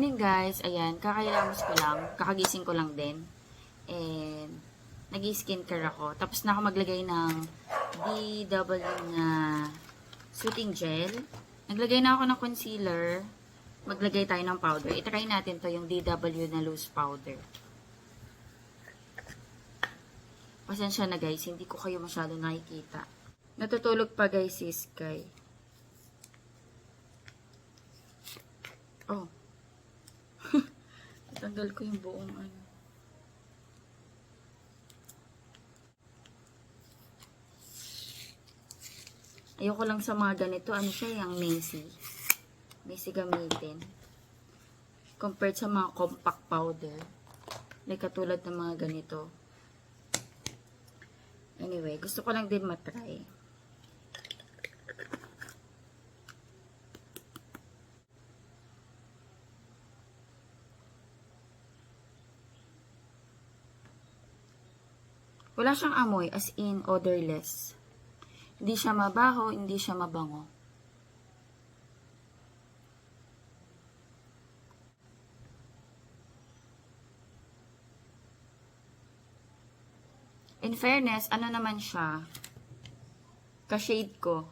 Morning guys, ayan, kakailangan ko lang, kakagising ko lang din. And, nag-skincare ako. Tapos na ako maglagay ng DW na soothing gel. Naglagay na ako ng concealer. Maglagay tayo ng powder. I-try natin to yung DW na loose powder. Pasensya na guys, hindi ko kayo masyado nakikita. Natutulog pa guys si Sky. Oh. Tanggal ko yung buong ano. Ayoko lang sa mga ganito. Ano siya, yung messy. Messy gamitin. Compared sa mga compact powder. Like katulad ng mga ganito. Anyway, gusto ko lang din matry. Wala siyang amoy, as in odorless. Hindi siya mabaho, hindi siya mabango. In fairness, ano naman siya? Ka-shade ko.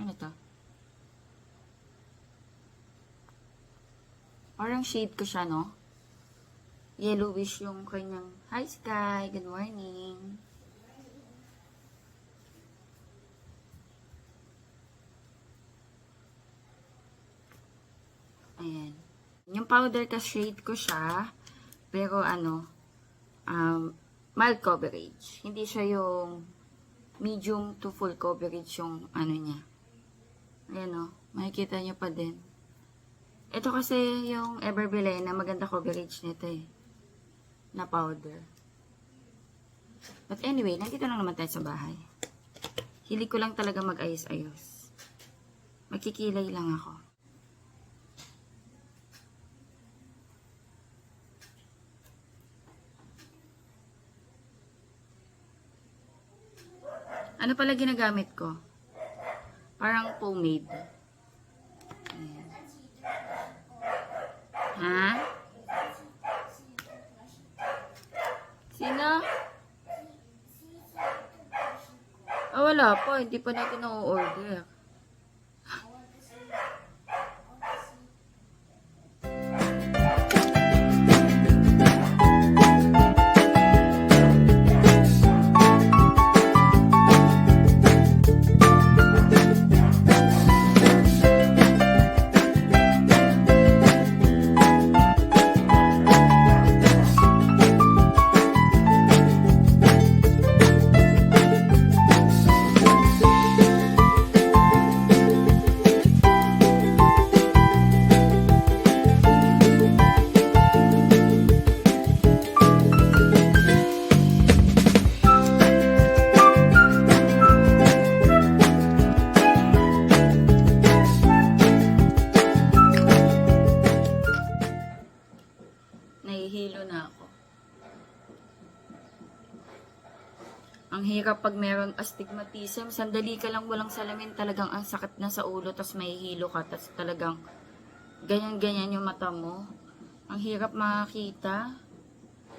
Ano to? Parang shade ko siya, no? Yellowish yung kanyang, hi Sky, good morning. Ayan. Yung powder ka shade ko siya, pero ano, mild coverage. Hindi siya yung medium to full coverage yung ano niya. Ayan o, makikita nyo pa din. Ito kasi yung Everbelay na maganda coverage nito eh. Na powder. But anyway, nandito lang naman tayo sa bahay. Hilig ko lang talaga mag-ayos-ayos. Magkikilay lang ako. Ano pala ginagamit ko? Parang pomade. Ayan. Ha? Sino? Ah, wala pa. Hindi pa natin na-order. Nahihilo na ako. Ang hirap pag meron astigmatism. Sandali ka lang walang salamin. Talagang ang sakit na sa ulo. Tapos mahihilo ka. Tapos talagang ganyan-ganyan yung mata mo. Ang hirap makakita.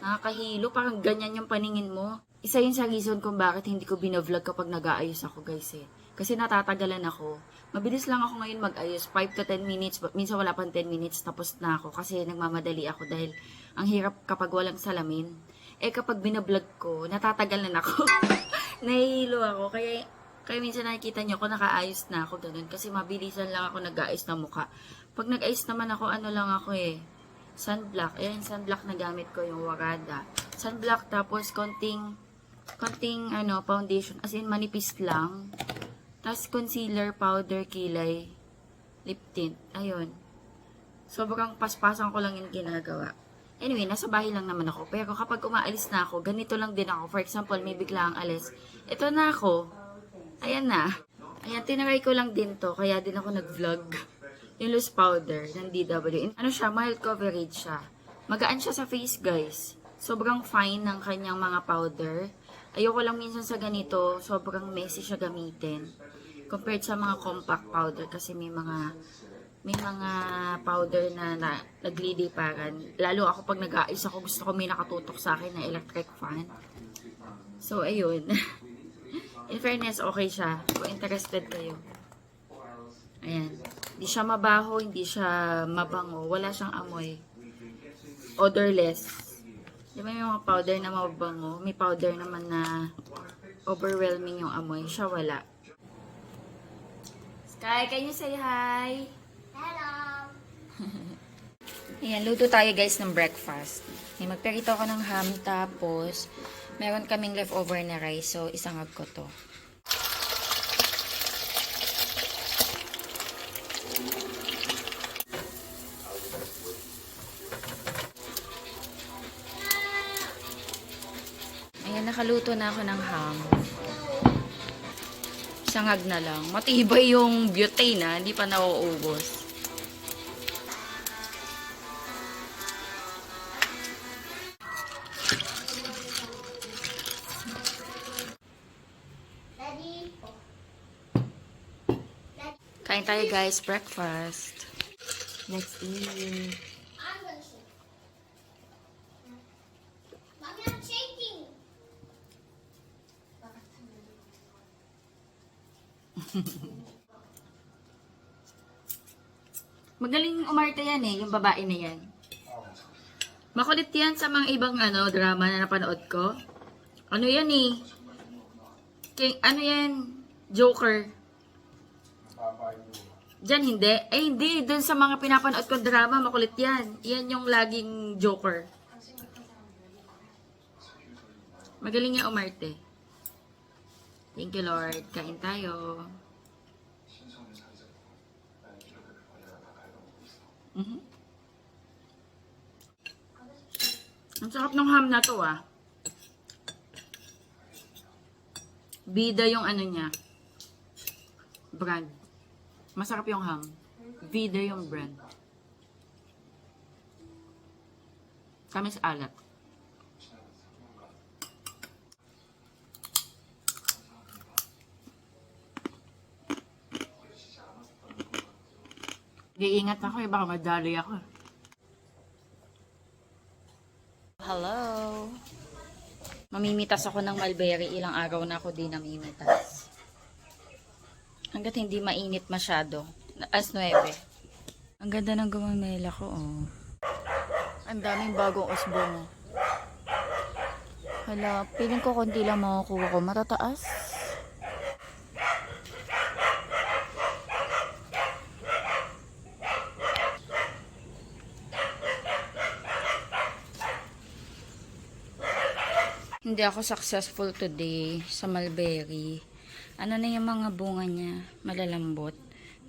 Nakakahilo. Parang ganyan yung paningin mo. Isa yun sa reason kung bakit hindi ko binavlog kapag nag-aayos ako guys eh. Kasi natatagalan ako. Mabilis lang ako ngayon mag-ayos. 5 to 10 minutes. Minsan wala pang 10 minutes. Tapos na ako. Kasi nagmamadali ako dahil ang hirap kapag walang salamin. Eh kapag binablog ko, natatagalan ako. Nahihilo ako. Kaya minsan nakikita nyo ako nakaayos na ako ganun. Kasi mabilisan lang ako nag-aayos ng mukha. Pag nag-ayos naman ako, ano lang ako eh. Sunblock. Ayan, sunblock na gamit ko yung Warada. Sunblock tapos konting foundation. As in manipis lang. Tapos concealer, powder, kilay, lip tint. Ayun. Sobrang paspasan ko lang yung ginagawa. Anyway, nasa bahay lang naman ako. Pero kapag umaalis na ako, ganito lang din ako. For example, may bigla ang alis. Ito na ako. Ayan na. Ayan, tinaray ko lang din to. Kaya din ako nag-vlog. Yung loose powder ng DW. Ano siya? Mild coverage siya. Magaan siya sa face, guys. Sobrang fine ng kanyang mga powder. Ayoko lang minsan sa ganito. Sobrang messy siya gamitin. Compared sa mga compact powder. Kasi may mga may mga powder na nagliliparan. Lalo ako pag nag-aayos ako, gusto ko may nakatutok sa akin na electric fan. So, ayun. In fairness, okay siya. Kung interested kayo. Ayan. Hindi siya mabaho, hindi siya mabango. Wala siyang amoy. Odorless. Di ba may mga powder na mabango? May powder naman na overwhelming yung amoy. Siya wala. Sky, can you say hi? Hello. Ayan, luto tayo guys ng breakfast. Magperito ako ng ham, tapos meron kaming leftover na rice, so isangag ko to. Ayan, nakaluto na ako ng ham. Sangag na lang. Matibay yung butane na, hindi pa nauubos. Daddy. Kain tayo guys, breakfast. Let's eat. I'm gonna shake. Mommy, I'm shaking. Magaling umarte yan eh, yung babae na yan. Makulit yan sa mga ibang drama na napanood ko. Ano yan eh? Ano yan? Joker. Diyan hindi. Eh hindi, dun sa mga pinapanood kong drama, makulit yan. Yan yung laging Joker. Magaling niya umarte. Thank you Lord. Kain tayo. Ang sarap ng ham na to ah. Bida yung niya. Brand. Masarap yung ham. Vida yung brand. Kamis alat. Iingat ako baka madali ako. Hello. Mamimitas ako ng mulberry. Ilang araw na ako din namimitas. Hanggat hindi mainit masyado. As 9. Ang ganda ng gumamela ko, oh. Ang daming bagong usbong. Hala, piling ko konti lang makukuha ko. Matataas. Hindi ako successful today sa mulberry. Ano na yung mga bunga niya, malalambot.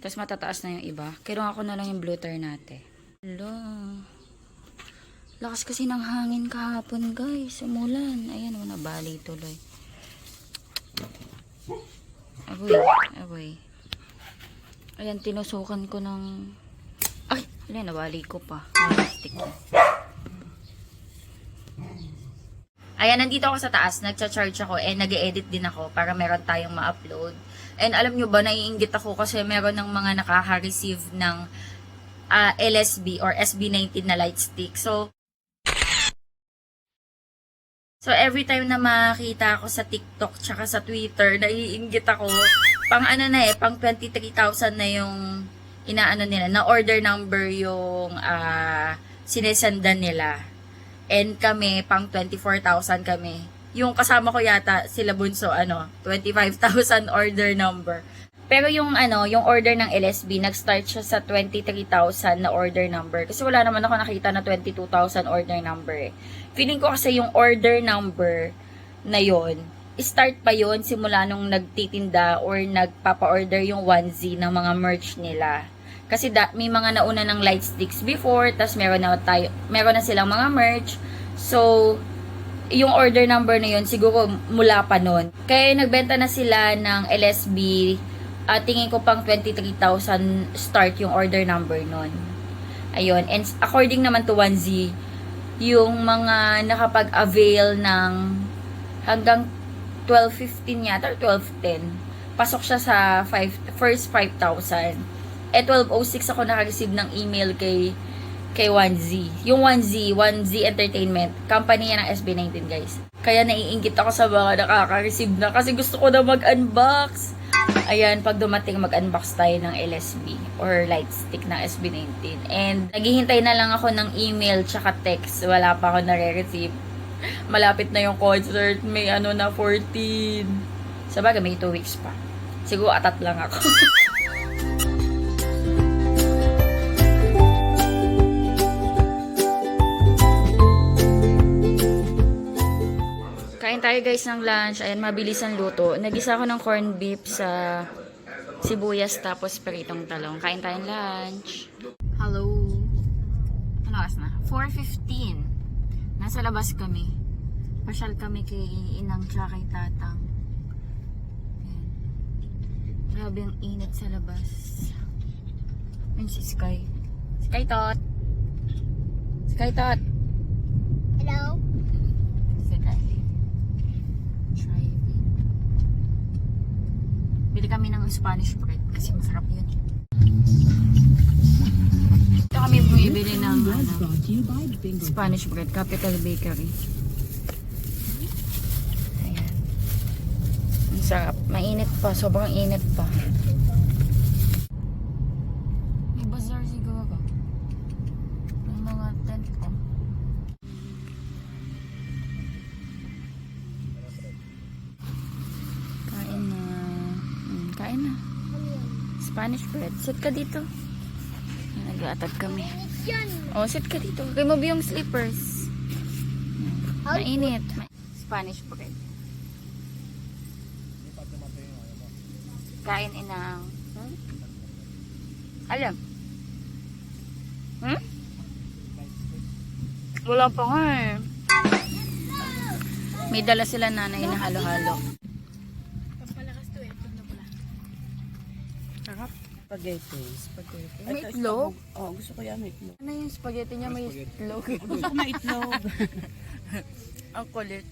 Tapos matataas na yung iba. Kinuha ko na lang yung bluter natin. Hello. Lakas kasi ng hangin kahapon guys. Umulan. Ayan o, nabali tuloy. Agoy. Ayan, tinusukan ko ng... Ay! Ayan, nabali ko pa. Plastic yun. Ayan, nandito ako sa taas, nagcha-charge ako and nag-edit din ako para meron tayong ma-upload. And alam nyo ba, naiinggit ako kasi meron ng mga nakaka-receive ng LSB or SB19 na light stick. So every time na makita ako sa TikTok tsaka sa Twitter, naiinggit ako. Pang pang 23,000 na yung inaano nila, na order number yung sinesendan nila. And kami, pang 24,000 kami. Yung kasama ko yata, sila bunso, 25,000 order number. Pero yung order ng LSB, nag-start siya sa 23,000 na order number. Kasi wala naman ako nakita na 22,000 order number eh. Feeling ko kasi yung order number na yon, start pa yon simula nung nagtitinda or nagpapa-order yung onesie ng mga merch nila. Kasi may mga nauna ng light sticks before, tas meron na silang mga merch. So, yung order number na yun, siguro mula pa nun. Kaya nagbenta na sila ng LSB, tingin ko pang 23,000 start yung order number nun. Ayun, and according naman to onesie, yung mga nakapag-avail ng hanggang 12.15 yata, or 12.10, pasok siya sa first 5,000. 12:06 ako naka-receive ng email kay 1Z. Yung 1Z Entertainment. Company yan ng SB19, guys. Kaya naiinggit ako sa mga nakaka-receive na kasi gusto ko na mag-unbox. Ayan, pag dumating mag-unbox tayo ng LSB or light stick ng SB19. And naghihintay na lang ako ng email tsaka text. Wala pa ako nare-receive. Malapit na yung concert. May ano na 14. Sabagay, may 2 weeks pa. Siguro atat lang ako. Kain tayo guys ng lunch. Ayan, mabilis ang luto. Nagisa ako ng corned beef sa sibuyas tapos peritong talong. Kain tayong lunch. Hello. Ano oras na? 4:15. Nasa labas kami. Pasyal kami kay Inang tsaka kay Tatang. Ayan. Grabe ang init sa labas. Ayan si Sky. Sky Tot. Sky Tot. Hello? Si Daddy. Driving. Bili kami ng Spanish bread kasi masarap yun. Ito kami bumibili ng Spanish bread, Capital Bakery. Ayan. Ang sarap. Mainit pa. Sobrang init pa. May bazaar siguro. May mga tent ko. Kain na. Kain na. Spanish bread. Sit ka dito. Nag-aatag kami. Yan. Oh, sit ka dito. Remove yung slippers. Mainit. Spanish bread. Kain Inang. Alam. Wala pa nga eh. May dala sila nanay na halo-halo. Pampalakas to eh. Pag napula. Sarap. Spaghetti. May itlog? Oo, gusto ko yan, may itlog. Ano yung spaghetti niya may itlog? Gusto ko may itlog. Ang kulit.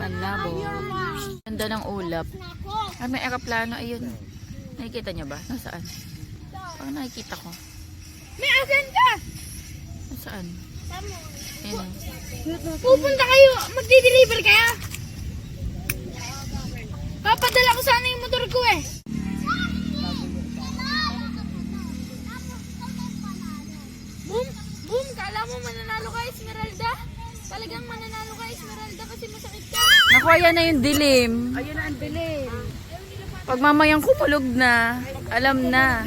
Panlabo. Ganda ng ulap. Ay, may aeroplano. Ayun. Nakikita niyo ba? Nasaan? Parang nakikita ko. May asan ka? Nasaan? Ayun. Pupunta kayo. Magdi-deliver kaya? Papadala ko sana yung motor ko eh. Boom! Boom! Kala mo mananalo ka, Esmeralda? Talagang mananalo ka, Esmeralda, kasi masakit ka. Naku, ayan na yung dilim. Ayun na ang dilim. Pag mamayang kumulog na, alam na.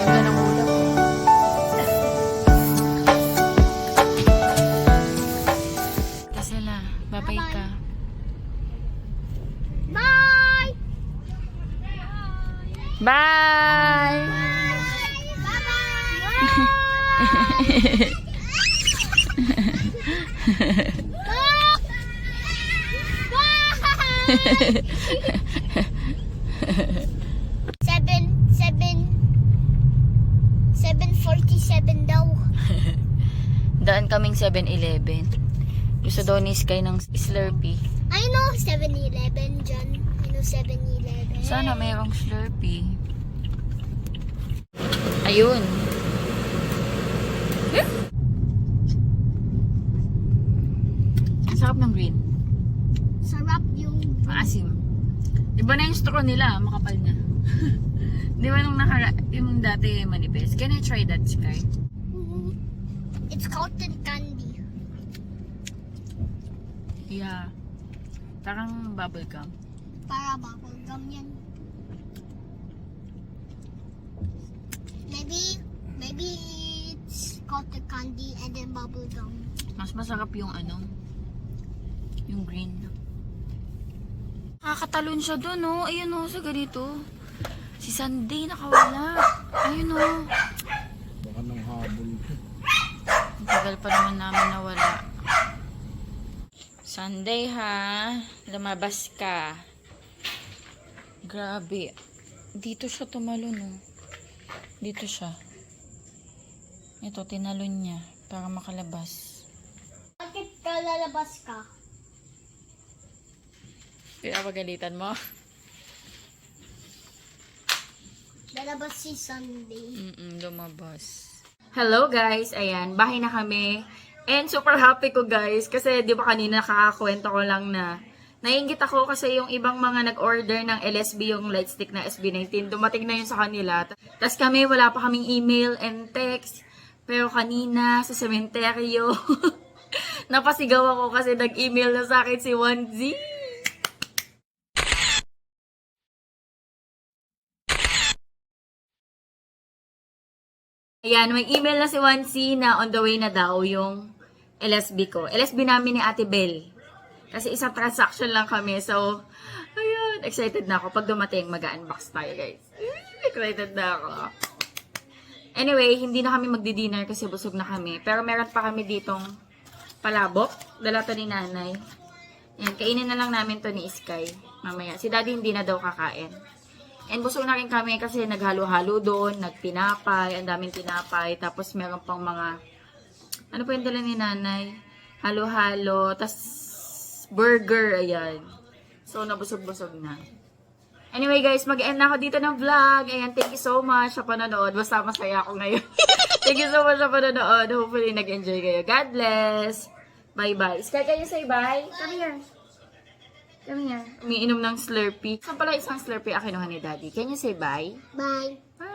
Ganda ng ulap. Kasi na, babay ka. Bye! Bye! Seven, 7:47 daw. Daan kaming 7-Eleven. Gusto daw ni Sky ng Slurpee. I know 7-Eleven dyan. I know 7-Eleven. Sana mayroong Slurpee. Ayun. Ang sarap ng green. Sarap yung... Maasim. Iba na yung straw nila, makapal na. Di ba nung yung dati manipis? Can I try that, Sky? It's cotton candy. Yeah. Parang bubble gum. Para bubble gum yan. Maybe it's cotton candy and then bubble gum. Mas masarap yung ano, yung green. Nakakatalon siya doon, oh. Ayun, oh, sa ganito. Si Sunday nakawala. Ayun, oh. Baka nang habol. Ang tagal pa naman namin nawala. Sunday, ha? Lumabas ka. Grabe. Dito siya tumalon, oh. Dito siya. Ito, tinalon niya para makalabas. Bakit ka lalabas ka? Pinapagalitan mo? Lalabas si Sunday. Lumabas. Hello guys, ayan, bahay na kami. And super happy ko guys, kasi di ba kanina nakakakwento ko lang na naiinggit ako kasi yung ibang mga nag-order ng LSB, yung light stick na SB19, dumating na yun sa kanila. Tapos kami, wala pa kaming email and text. Pero kanina, sa sementeryo, napasigaw ako kasi nag-email na sa akin si 1Z. Ayan, may email na si 1C na on the way na daw yung LSB ko. LSB namin ni Ate Bell. Kasi isang transaction lang kami. So, ayun, excited na ako. Pag dumating, mag-unbox tayo, guys. Excited na ako. Anyway, hindi na kami magdi-dinner kasi busog na kami. Pero meron pa kami ditong palabok. Dala to ni nanay. Ayan, kainin na lang namin to ni Sky. Mamaya. Si daddy hindi na daw kakain. And busog na rin kami kasi naghalo-halo doon, nagtinapay, ang daming tinapay. Tapos meron pang mga, ano pa yung dala ni nanay? Halo-halo, tas burger, ayan. So, nabusog-busog na. Anyway guys, mag-end na ako dito ng vlog. Ayan, thank you so much sa panonood. Basta masaya ako ngayon. Thank you so much sa panonood. Hopefully, nag-enjoy kayo. God bless. Bye-bye. Sky, kayo say bye? Come here. Come here. Umiinom ng Slurpee. Saan pala isang Slurpee akinuha ni Daddy? Can you say bye? Bye. Bye.